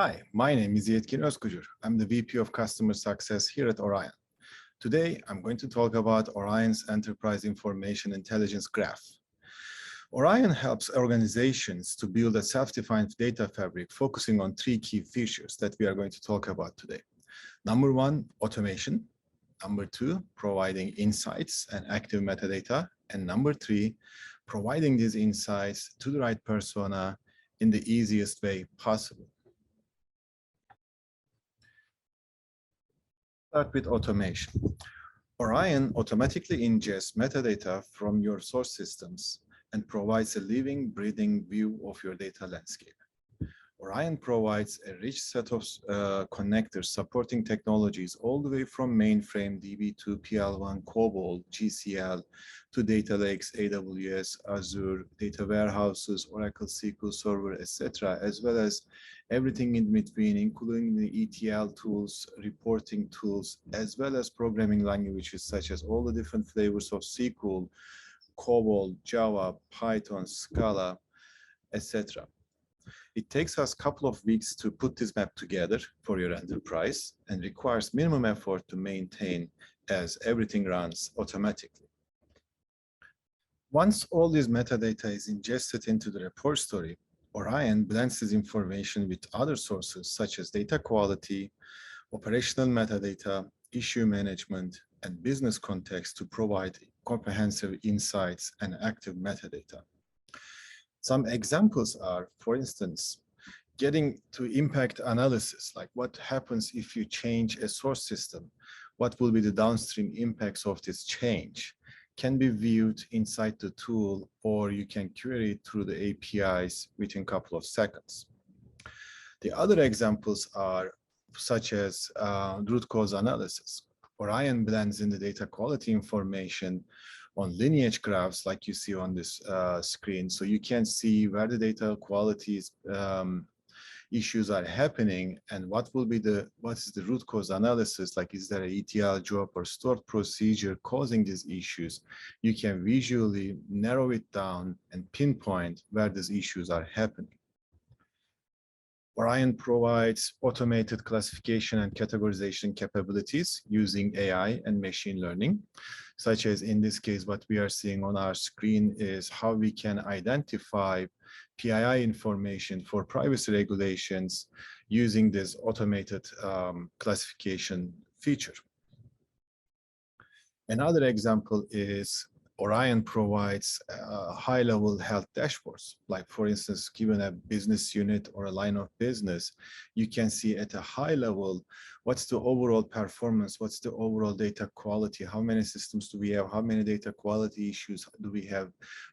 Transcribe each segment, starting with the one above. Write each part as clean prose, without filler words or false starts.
Hi, my name is Yetkin Özkucur. I'm the VP of Customer Success here at Orion. Today, I'm going to talk about Orion's Enterprise Information Intelligence Graph. Orion helps organizations to build a self-defined data fabric focusing on three key features that we are going to talk about today. Number one, automation. Number two, providing insights and active metadata. And number three, providing these insights to the right persona in the easiest way possible. Start with automation. Orion automatically ingests metadata from your source systems and provides a living, breathing view of your data landscape. Orion provides a rich set of connectors supporting technologies all the way from mainframe, DB2, PL1, COBOL, GCL, to data lakes, AWS, Azure, data warehouses, Oracle SQL Server, etc., as well as everything in between, including the ETL tools, reporting tools, as well as programming languages such as all the different flavors of SQL, COBOL, Java, Python, Scala, etc. It takes us a couple of weeks to put this map together for your enterprise and requires minimum effort to maintain as everything runs automatically. Once all this metadata is ingested into the repository, Orion blends this information with other sources such as data quality, operational metadata, issue management, and business context to provide comprehensive insights and active metadata. Some examples are, for instance, getting to impact analysis, like what happens if you change a source system? What will be the downstream impacts of this change? Can be viewed inside the tool, or you can query it through the APIs within a couple of seconds. The other examples are such as root cause analysis. Orion blends in the data quality information on lineage graphs like you see on this screen. So you can see where the data quality issues are happening and what is the root cause analysis, like is there an ETL job or stored procedure causing these issues. You can visually narrow it down and pinpoint where these issues are happening. Orion provides automated classification and categorization capabilities using AI and machine learning, such as in this case, what we are seeing on our screen is how we can identify PII information for privacy regulations using this automated classification feature. Another example is Orion provides high-level health dashboards. Like, for instance, given a business unit or a line of business, you can see at a high level, what's the overall performance, what's the overall data quality, how many systems do we have, how many data quality issues do we have.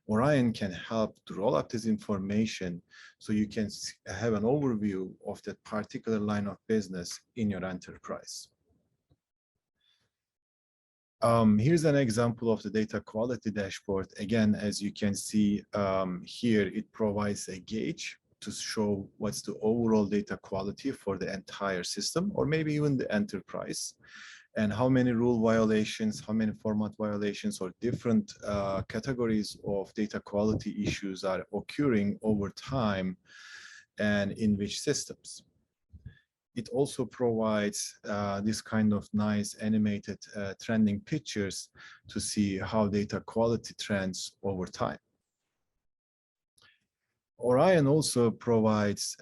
Orion can help to roll up this information so you can have an overview of that particular line of business in your enterprise. Here's an example of the data quality dashboard. Again, as you can see here, it provides a gauge to show what's the overall data quality for the entire system, or maybe even the enterprise, and how many rule violations, how many format violations, or different categories of data quality issues are occurring over time and in which systems. It also provides this kind of nice animated trending pictures to see how data quality trends over time. Orion also provides,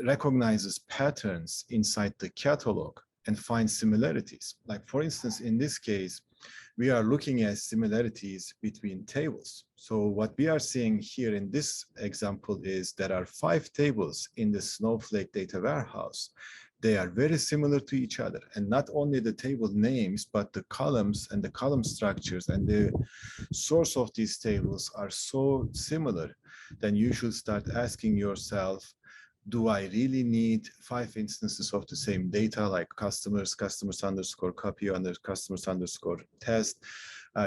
recognizes patterns inside the catalog and finds similarities. Like, for instance, in this case, we are looking at similarities between tables. So what we are seeing here in this example is there are 5 tables in the Snowflake data warehouse. They are very similar to each other. And not only the table names, but the columns and the column structures and the source of these tables are so similar, then you should start asking yourself, do I really need 5 instances of the same data, like customers underscore copy under customers underscore test?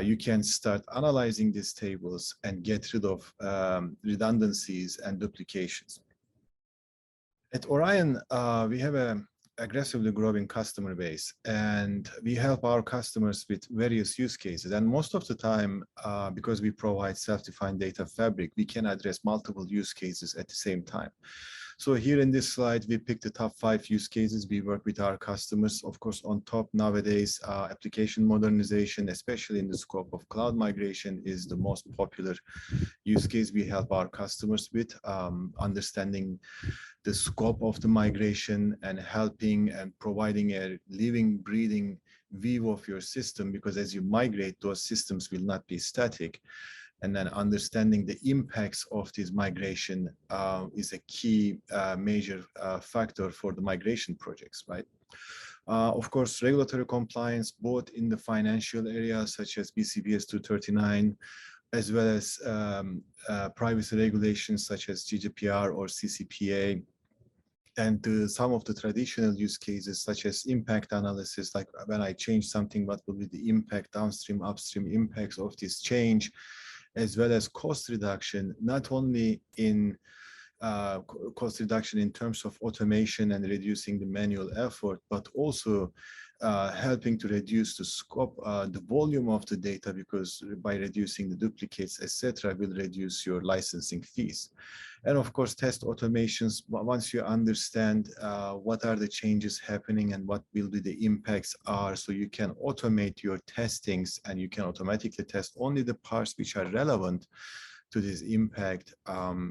You can start analyzing these tables and get rid of redundancies and duplications. At Orion, we have an aggressively growing customer base, and we help our customers with various use cases. And most of the time, because we provide self-defined data fabric, we can address multiple use cases at the same time. So here in this slide, we picked the top 5 use cases we work with our customers. Of course, on top nowadays, application modernization, especially in the scope of cloud migration, is the most popular use case we help our customers with, understanding the scope of the migration and helping and providing a living, breathing view of your system, because as you migrate, those systems will not be static. And then understanding the impacts of this migration is a key major factor for the migration projects, right? Of course, regulatory compliance, both in the financial area, such as BCBS 239, as well as privacy regulations such as GDPR or CCPA, and some of the traditional use cases such as impact analysis, like when I change something, what will be the impact, downstream, upstream impacts of this change, as well as cost reduction, not only in cost reduction in terms of automation and reducing the manual effort, but also helping to reduce the scope, the volume of the data, because by reducing the duplicates, etc., will reduce your licensing fees. And of course, test automations, once you understand what are the changes happening and what will be the impacts are, so you can automate your testings and you can automatically test only the parts which are relevant to this impact,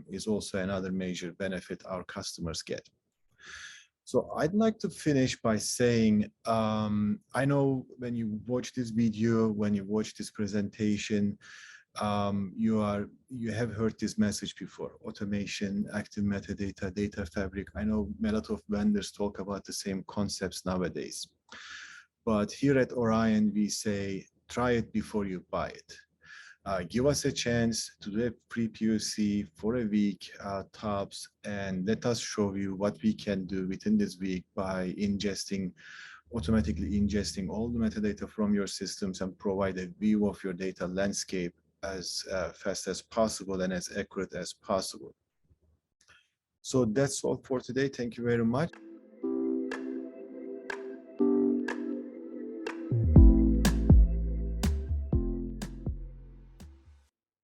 is also another major benefit our customers get. So I'd like to finish by saying, I know when you watch this video, when you watch this presentation, you have heard this message before: automation, active metadata, data fabric. I know a lot of vendors talk about the same concepts nowadays, but here at Orion we say, try it before you buy it. Give us a chance to do a pre-POC for a week tops, and let us show you what we can do within this week by automatically ingesting all the metadata from your systems and provide a view of your data landscape as fast as possible and as accurate as possible. So that's all for today. Thank you very much.